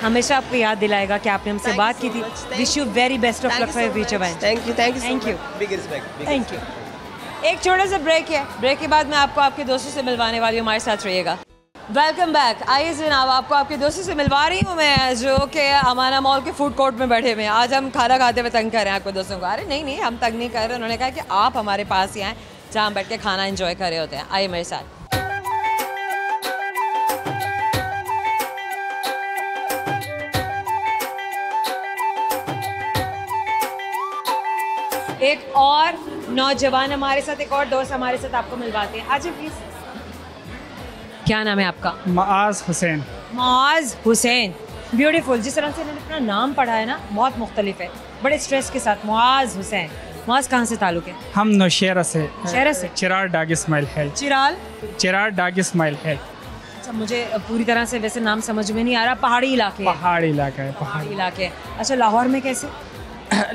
S1: हमेशा आपको याद दिलाएगा कि आपने हमसे बात की थी। Wish you very best of luck for your future venture.
S8: Thank you, thank you,
S1: thank you,
S8: big respect,
S1: thank you. एक छोटा सा ब्रेक है, ब्रेक के बाद मैं आपको आपके दोस्तों से मिलवाने वाली हूँ, हमारे साथ रहिएगा। Welcome back. आइए जनाब, आपको आपके दोस्तों से मिलवा रही हूँ मैं, जो कि अमाना मॉल के फूड कोर्ट में बैठे हुए हैं। आज हम खाना खाते हुए तंग कर रहे हैं आपको दोस्तों को। अरे नहीं, हम तंग नहीं कर रहे। उन्होंने कहा कि आप हमारे पास ही आएँ, जहाँ बैठ के खाना एंजॉय कर रहे होते हैं। आइए मेरे साथ। एक और नौजवान हमारे साथ, एक और दोस्त हमारे साथ आपको मिलवाते हैं। आज प्लीज, क्या नाम है आपका?
S9: मुआज़ हुसैन।
S1: मुआज़ हुसैन, ब्यूटीफुल। जिस तरह से इन्होंने अपना नाम पढ़ा है ना, बहुत मुख्तलिफ है, बड़े स्ट्रेस के साथ। मुआज़ हुसैन। मुआज़ कहाँ से ताल्लुक है?
S9: हम नौशेरा से।
S1: शहर से?
S9: चिराल डाग इस्माइल है।
S1: चिराल
S9: डाग इस्माइल है।
S1: अच्छा, मुझे पूरी तरह से वैसे नाम समझ में नहीं आ रहा। पहाड़ी इलाके?
S9: पहाड़ी इलाका है।
S1: पहाड़ी इलाके। अच्छा, लाहौर में कैसे?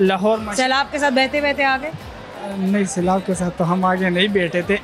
S9: लाहौर
S1: सैलाब के साथ बहते बहते आ गए?
S9: नहीं, सैलाब के साथ तो हम आगे नहीं बैठे थे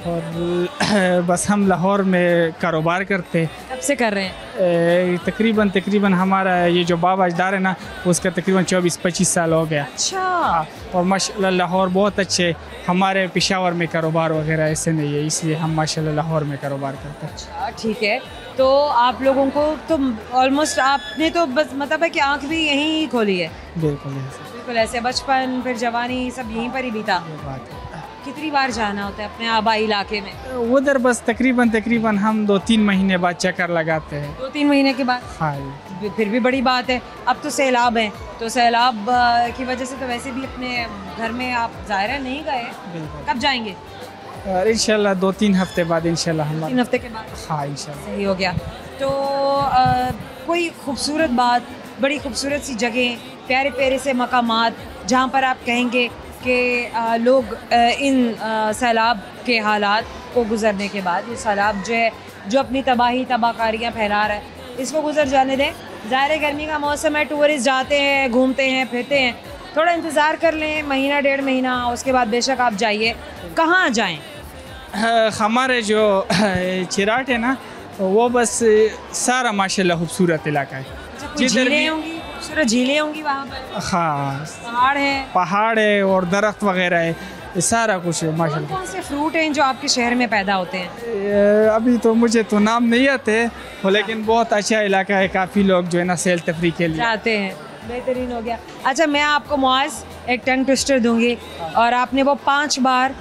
S9: और बस हम लाहौर में कारोबार करते।
S1: कब से कर रहे हैं?
S9: तकरीबन हमारा ये जो बाबा अजदार है ना, उसका तकरीबन 24-25 साल हो गया।
S1: अच्छा।
S9: और माशाल्लाह लाहौर बहुत अच्छे, हमारे पेशावर में कारोबार वगैरह ऐसे नहीं है, इसलिए हम माशाल्लाह लाहौर में कारोबार करते हैं।
S1: अच्छा, ठीक है। तो आप लोगों को तो ऑलमोस्ट आपने तो बस मतलब है कि आँख भी यहीं खोली है। बिल्कुल ऐसे, बचपन फिर जवानी सब यहीं पर ही बीता। कितनी बार जाना होता है अपने आबाई इलाके में?
S9: उधर बस तकरीबन हम 2-3 महीने बाद चक्कर लगाते हैं।
S1: 2-3 महीने के बाद?
S9: हाँ।
S1: फिर भी बड़ी बात है। अब तो सैलाब है, तो सैलाब की वजह से तो वैसे भी अपने घर में आप ज़ाहिर नहीं गए। कब जाएंगे?
S9: इंशाल्लाह 2-3 हफ्ते बाद इंशाल्लाह।
S1: 3 हफ्ते के बाद?
S9: हाँ इंशाल्लाह।
S1: सही हो गया। तो कोई खूबसूरत बात, बड़ी खूबसूरत सी जगह, प्यारे प्यारे से मकामात जहाँ पर आप कहेंगे कि लोग इन सैलाब के हालात को गुज़रने के बाद, ये सैलाब जो है जो अपनी तबाहकारियाँ फैला रहा है, इसको गुज़र जाने दें। ज़ाहिर है गर्मी का मौसम है, टूरिस्ट जाते हैं, घूमते हैं, फिरते हैं, थोड़ा इंतज़ार कर लें, महीना 1.5 महीना, उसके बाद बेशक आप जाइए। कहाँ जाएँ?
S9: हमारे जो चिराट है ना, वो बस सारा माशाल्लाह खूबसूरत इलाका है।
S1: झीलें होंगी, खूबसूरत झीलें होंगी वहाँ पर?
S9: हाँ,
S1: पहाड़ है
S9: और दरख्त वगैरह है, सारा कुछ है माशाल्लाह।
S1: कौन से फ्रूट हैं जो आपके शहर में पैदा होते हैं?
S9: अभी तो मुझे तो नाम नहीं आते, लेकिन बहुत अच्छा इलाका है, काफ़ी लोग जो है ना सैर तफरी के लिए
S1: जाते हैं। बेहतरीन हो गया। अच्छा, मैं आपको मुआज़ एक टंग ट्विस्टर दूंगी और आपने वो 5 बार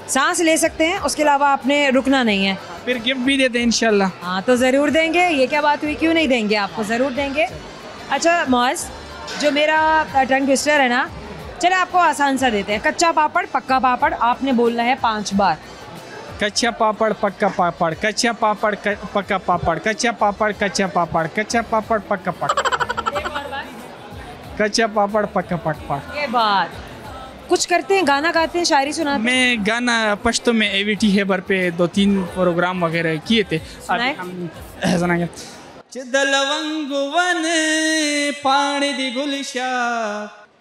S1: सांस ले सकते हैं, उसके अलावा आपने रुकना नहीं है।
S9: फिर गिफ्ट भी देते हैं इंशाल्लाह।
S1: हाँ, तो ज़रूर देंगे। ये क्या बात हुई, क्यों नहीं देंगे, आपको ज़रूर देंगे। अच्छा मुआज़, जो मेरा टंग ट्विस्टर है ना, चले आपको आसान सा देते हैं। कच्चा पापड़ पक्का पापड़, आपने बोलना है 5 बार।
S9: कच्चा पापड़ पक्का पापड़, कच्चा पापड़ पक्का पापड़, कच्चा पापड़ कच्चा पापड़, कच्चा पापड़ पक्का पापड़, कच्चा पापड़ पक्का पापड़।
S1: ये बात कुछ करते हैं, गाना गाते हैं, शायरी सुनाते हैं?
S9: मैं गाना पश्तो में AVT हेबर पे 2-3 प्रोग्राम वगैरह किए थे। सुनाएंगे। दलवंगुवन पानी दी गुलशा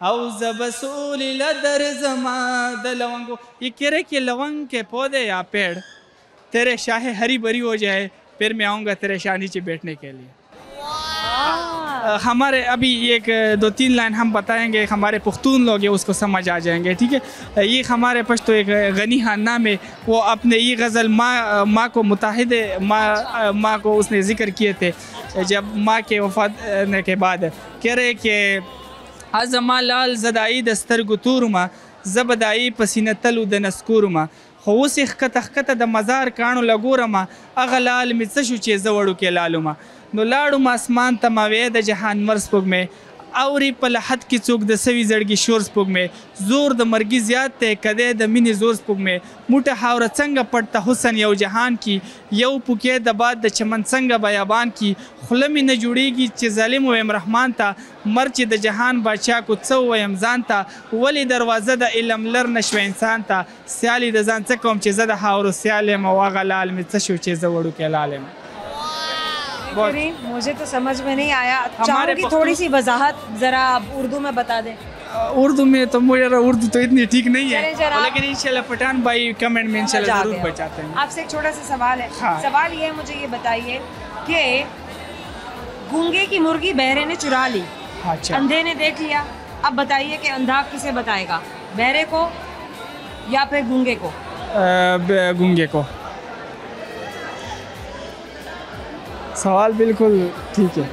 S9: औ जबसूल लदर जमा दलवंगो। ये कह रहे कि लवंग के पौधे या पेड़ तेरे शाहे हरी भरी हो जाए, फिर मैं आऊँगा तेरे शाह नीचे बैठने के लिए। हमारे अभी एक 2-3 लाइन हम बताएंगे, हमारे पुख्तून लोग हैं उसको समझ आ जाएंगे, ठीक है। ये हमारे पश्तो एक गनी खाना में वो अपने ये गज़ल माँ को मुताहिदे माँ को उसने ज़िक्र किए थे जब माँ के वफ़ात के बाद। कह रहे कि अज़मा लाल ज़दाई दस्तर गुतूरमा ज़बदाई पसीना तलु दनस्कूरमा होश खत द मज़ार काणो लगोरमा अगलाल में सशुचे जवड़ू के लालुमा नो लाड़ू आसमान तमावे द जहान मर स्पुग में औरी पल हद की चुक द सवी जड़गी शोर स्पुग में जोर द मर्गी ज़्याद ते कदे द मिनी जोर स्पुग में मुठ हावर संग पड़ता हुसन यौ जहान की यौ पुके द बाद द चमन संग बयाबान की खुलमी न जुड़ेगी च ज़ालिम वम रहमान था मर्च द जहान बादशाह को चौ वम जान था वली दरवाज़ा द इलम लर नशव इंसान था स्याली द जान चकम च ज़द हावर स्याले मवागा लाल में चशु च जवड़ू के लाल में।
S1: मुझे तो समझ में नहीं आया, चाहूँगी थोड़ी सी वजाहत ज़रा आप उर्दू में बता दें।
S9: उर्दू में तो मुझे उर्दू तो इतनी ठीक नहीं है, लेकिन इंशाल्लाह पठान भाई कमेंट में इंशाल्लाह ज़रूर बचाते हैं।
S1: आपसे एक छोटा सा सवाल है। हाँ। सवाल ये है, मुझे ये बताइए कि गूंगे की मुर्गी बहरे ने चुरा ली, अंधे ने देख लिया, अब बताइए कि अंधा किसे बताएगा, बहरे को या फिर गूंगे को?
S9: गूंगे को। सवाल बिल्कुल ठीक है।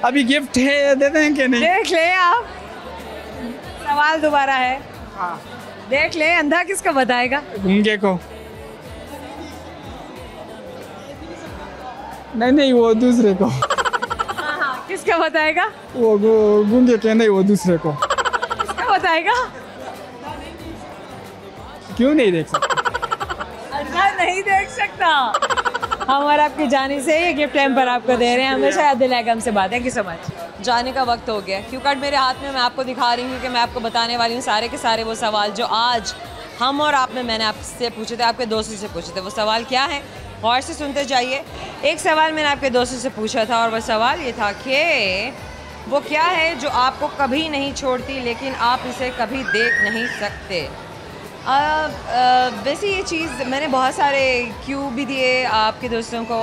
S9: अभी गिफ्ट है, दे दें कि नहीं?
S1: देख ले आप। सवाल दोबारा है।
S9: हाँ।
S1: देख ले, अंधा किसको बताएगा?
S9: गूंगे को। नहीं, वो दूसरे को।
S1: हाँ, किसको बताएगा?
S9: वो गूंगे के नहीं, वो दूसरे को।
S1: किसको बताएगा?
S9: क्यों नहीं देख सकता?
S1: अंधा नहीं देख सकता। हम और आपकी जानी से ये गिफ्ट टाइम पर आपको दे रहे हैं, हमेशा याद दिलाएगा हमसे बात। Thank you so much. जाने का वक्त हो गया। क्यू कार्ड मेरे हाथ में, मैं आपको दिखा रही हूँ कि मैं आपको बताने वाली हूँ सारे के सारे वो सवाल जो आज हम और आप में मैंने आपसे पूछे थे, आपके दोस्तों से पूछे थे। वो सवाल क्या है, गौर से सुनते जाइए। एक सवाल मैंने आपके दोस्तों से पूछा था और वह सवाल ये था कि वो क्या है जो आपको कभी नहीं छोड़ती लेकिन आप इसे कभी देख नहीं सकते। वैसे ये चीज़ मैंने बहुत सारे क्यू भी दिए आपके दोस्तों को,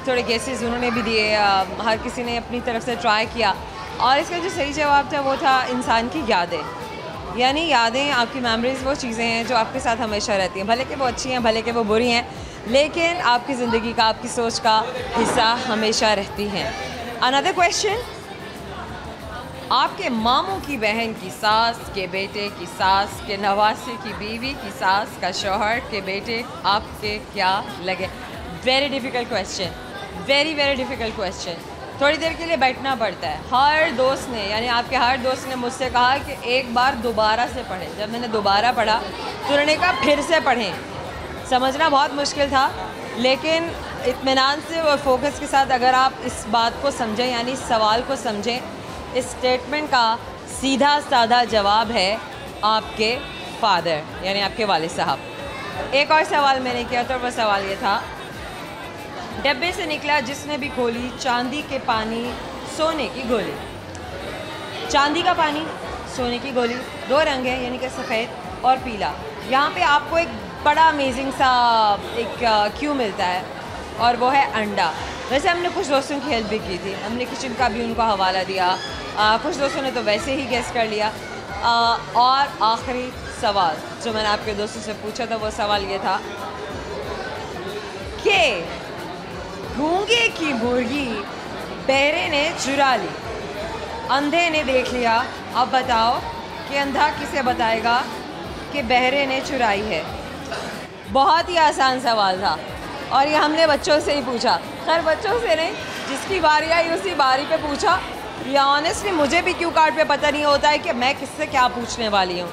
S1: थोड़े गेसेस उन्होंने भी दिए, हर किसी ने अपनी तरफ से ट्राई किया और इसका जो सही जवाब था वो था इंसान की यादें। यानी यादें, आपकी मेमोरीज़ वो चीज़ें हैं जो आपके साथ हमेशा रहती हैं, भले कि वो अच्छी हैं भले कि वो बुरी हैं, लेकिन आपकी ज़िंदगी का, आपकी सोच का हिस्सा हमेशा रहती हैं। अनदर क्वेश्चन, आपके मामू की बहन की सास के बेटे की सास के नवासे की बीवी की सास का शौहर के बेटे आपके क्या लगे? Very difficult question, very difficult question. थोड़ी देर के लिए बैठना पड़ता है। हर दोस्त ने, यानी आपके हर दोस्त ने मुझसे कहा कि एक बार दोबारा से पढ़ें। जब मैंने दोबारा पढ़ा तो उन्होंने कहा फिर से पढ़ें। समझना बहुत मुश्किल था, लेकिन इत्मीनान से और फोकस के साथ अगर आप इस बात को समझें, यानी इस सवाल को समझें, इस स्टेटमेंट का सीधा साधा जवाब है आपके फादर, यानी आपके वालिद साहब। एक और सवाल मैंने किया था, वह सवाल ये था, डब्बे से निकला जिसने भी खोली चांदी के पानी सोने की गोली। चांदी का पानी, सोने की गोली, दो रंग है, यानी कि सफ़ेद और पीला। यहाँ पे आपको एक बड़ा अमेजिंग सा एक क्यू मिलता है और वो है अंडा। वैसे हमने कुछ दोस्तों की हेल्प भी की थी, हमने किचन का भी उनको हवाला दिया, कुछ दोस्तों ने तो वैसे ही गेस कर लिया। और आखिरी सवाल जो मैंने आपके दोस्तों से पूछा था वो सवाल ये था कि गूंगे की मुर्गी बहरे ने चुरा ली, अंधे ने देख लिया, अब बताओ कि अंधा किसे बताएगा कि बहरे ने चुराई है। बहुत ही आसान सवाल था और ये हमने बच्चों से ही पूछा। खैर बच्चों से नहीं, जिसकी बारी आई उसी बारी पे पूछा। या ऑनेस्टली मुझे भी क्यू कार्ड पे पता नहीं होता है कि मैं किससे क्या पूछने वाली हूँ।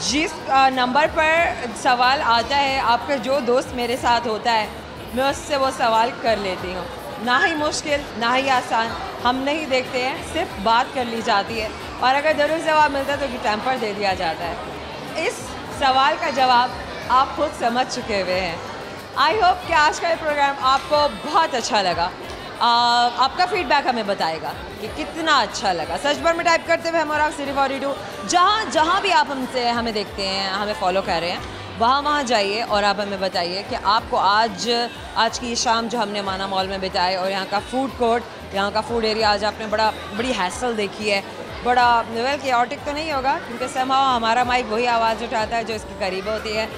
S1: जिस नंबर पर सवाल आता है, आपका जो दोस्त मेरे साथ होता है, मैं उससे वो सवाल कर लेती हूँ। ना ही मुश्किल ना ही आसान, हम नहीं देखते हैं, सिर्फ बात कर ली जाती है और अगर ज़रूर जवाब मिलता है तो टेम्पर दे दिया जाता है। इस सवाल का जवाब आप खुद समझ चुके हुए हैं। आई होप कि आज का ये प्रोग्राम आपको बहुत अच्छा लगा। आपका फीडबैक हमें बताएगा कि कितना अच्छा लगा। सर्च बार में टाइप करते हुए हम और आप City42, जहाँ भी आप हमसे हमें देखते हैं, हमें फॉलो कर रहे हैं, वहाँ जाइए और आप हमें बताइए कि आपको आज की ये शाम जो हमने माना मॉल में बिताए और यहाँ का फूड कोर्ट, यहाँ का फूड एरिया, आज आपने बड़ी हैसल देखी है। बड़ा वेल केओटिक तो नहीं होगा क्योंकि समहाउ हमारा माइक वही आवाज़ उठाता है जो इसके करीब होती है।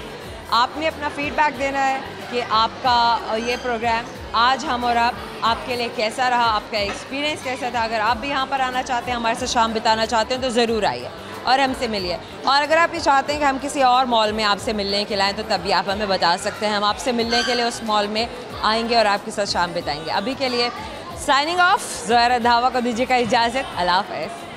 S1: आपने अपना फीडबैक देना है कि आपका ये प्रोग्राम आज हम और आपके लिए कैसा रहा, आपका एक्सपीरियंस कैसा था। अगर आप भी यहाँ पर आना चाहते हैं, हमारे साथ शाम बिताना चाहते हैं तो ज़रूर आइए और हमसे मिलिए। और अगर आप ये चाहते हैं कि हम किसी और मॉल में आपसे मिलने के लिए आएँ तो तभी आप हमें बता सकते हैं। हम आपसे मिलने के लिए उस मॉल में आएंगे और आपके साथ शाम बिताएंगे। अभी के लिए साइनिंग ऑफ, ज़ोहरा रंधावा को दीजिएगा इजाज़त। अल्लाह हाफ़िज़।